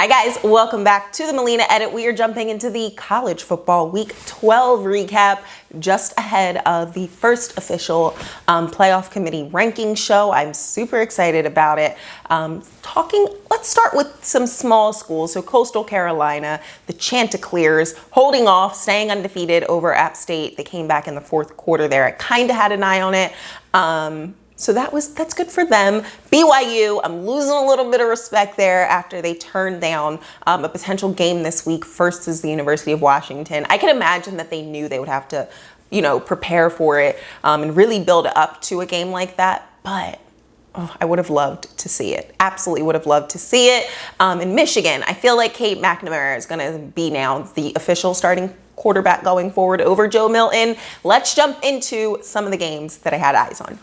Hi guys, welcome back to the Malena Edit. We are jumping into the college football week 12 recap just ahead of the first official playoff committee ranking show. I'm super excited about it. Let's start with some small schools. So Coastal Carolina, the Chanticleers, holding off, staying undefeated over App State. They came back in the fourth quarter there. I kind of had an eye on it. So that's good for them. BYU, I'm losing a little bit of respect there after they turned down a potential game this week versus the University of Washington. I can imagine that they knew they would have to, prepare for it and really build up to a game like that. But I would have loved to see it. Absolutely would have loved to see it. In Michigan, I feel like Kate McNamara is going to be now the official starting quarterback going forward over Joe Milton. Let's jump into some of the games that I had eyes on.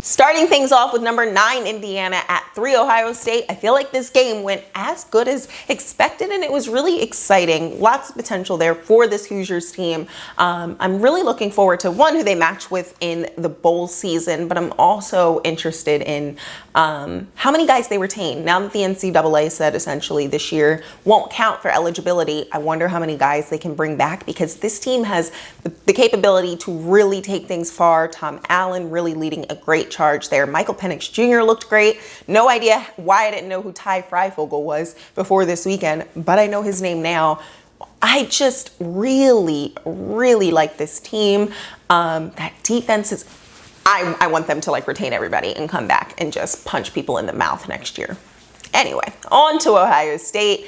Starting things off with number 9 Indiana at 3 Ohio State. I feel like this game went as good as expected and it was really exciting. Lots of potential there for this Hoosiers team. I'm really looking forward to who they match with in the bowl season, but I'm also interested in how many guys they retain. Now that the NCAA said essentially this year won't count for eligibility, I wonder how many guys they can bring back because this team has the capability to really take things far. Tom Allen really leading a great charge there. Michael Penix Jr. looked great. No idea why I didn't know who Ty Freifogel was before this weekend, but I know his name now. I just really, really like this team. That defense is, I want them to retain everybody and come back and just punch people in the mouth next year. Anyway, on to Ohio State.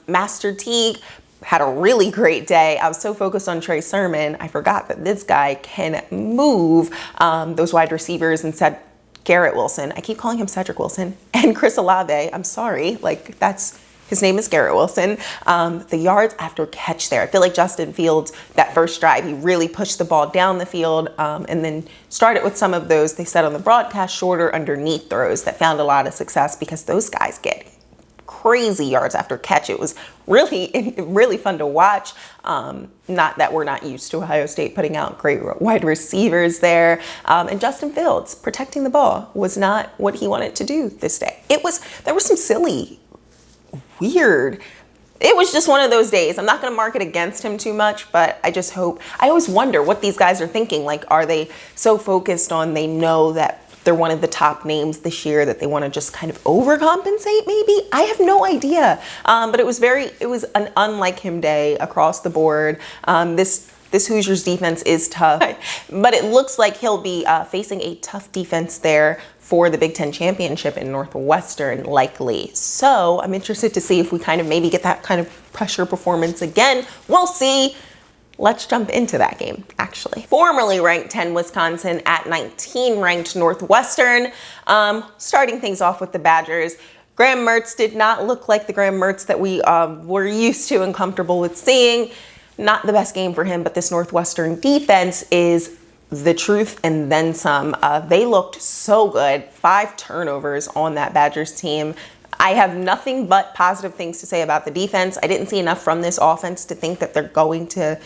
Master Teague had a really great day. I was so focused on Trey Sermon, I forgot that this guy can move those wide receivers and said Garrett Wilson. I keep calling him Cedric Wilson and Chris Olave. I'm sorry, his name is Garrett Wilson. The yards after catch there. I feel like Justin Fields, that first drive, he really pushed the ball down the field and then started with some of those, they said on the broadcast, shorter underneath throws that found a lot of success because those guys get crazy yards after catch. It was really fun to watch. Not that we're not used to Ohio State putting out great wide receivers there. And Justin Fields protecting the ball was not what he wanted to do this day. There was some silly, weird. It was just one of those days. I'm not going to mark it against him too much, but I always wonder what these guys are thinking. Are they so focused on, they know that they're one of the top names this year that they want to just kind of overcompensate maybe? I have no idea. But it was an unlike him day across the board. This Hoosiers defense is tough, but it looks like he'll be facing a tough defense there for the Big Ten championship in Northwestern likely. So I'm interested to see if we kind of maybe get that kind of pressure performance again. We'll see. Let's jump into that game, actually. Formerly ranked 10 Wisconsin at 19 ranked Northwestern. Starting things off with the Badgers. Graham Mertz did not look like the Graham Mertz that we were used to and comfortable with seeing. Not the best game for him, but this Northwestern defense is the truth and then some. They looked so good. 5 turnovers on that Badgers team. I have nothing but positive things to say about the defense. I didn't see enough from this offense to think that they're going to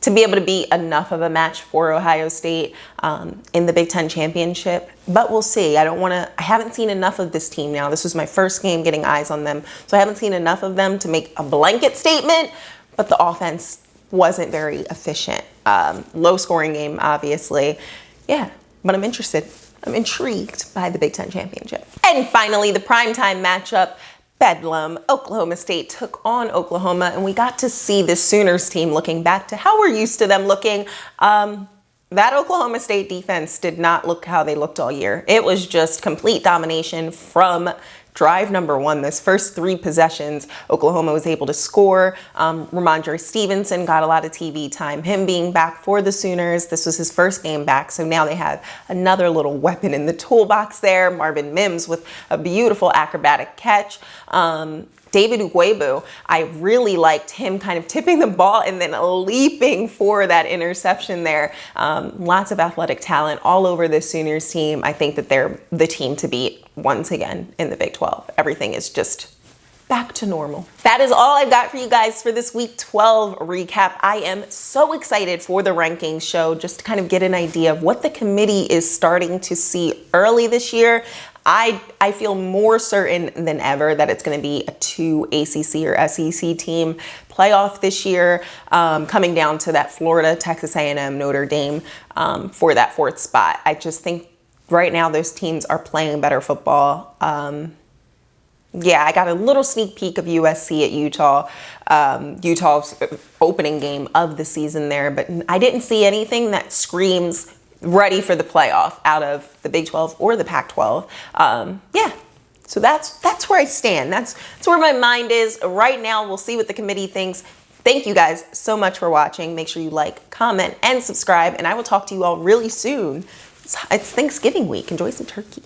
be able to be enough of a match for Ohio State in the Big Ten championship. But we'll see. I haven't seen enough of this team now. This was my first game getting eyes on them. So I haven't seen enough of them to make a blanket statement, but the offense wasn't very efficient. Low scoring game, obviously. Yeah, but I'm interested. I'm intrigued by the Big Ten championship. And finally, the primetime matchup, Bedlam. Oklahoma State took on Oklahoma, and we got to see the Sooners team looking back to how we're used to them looking. That Oklahoma State defense did not look how they looked all year. It was just complete domination from drive number 1. Those first 3 possessions, Oklahoma was able to score. Ramondre Stevenson got a lot of TV time. Him being back for the Sooners, this was his first game back, so now they have another little weapon in the toolbox there. Marvin Mims with a beautiful acrobatic catch. David Ugwebu, I really liked him kind of tipping the ball and then leaping for that interception there. Lots of athletic talent all over the Sooners team. I think that they're the team to beat once again in the Big 12. Everything is just back to normal. That is all I've got for you guys for this week 12 recap. I am so excited for the rankings show, just to kind of get an idea of what the committee is starting to see early this year. I feel more certain than ever that it's going to be a 2 ACC or SEC team playoff this year, coming down to that Florida, Texas A&M, Notre Dame for that 4th spot. I just think right now those teams are playing better football. Yeah, I got a little sneak peek of USC at Utah, Utah's opening game of the season there, but I didn't see anything that screams ready for the playoff out of the Big 12 or the Pac-12. Yeah, so that's where I stand. That's where my mind is right now. We'll see what the committee thinks. Thank you guys so much for watching. Make sure you like, comment, and subscribe, and I will talk to you all really soon. It's Thanksgiving week. Enjoy some turkey.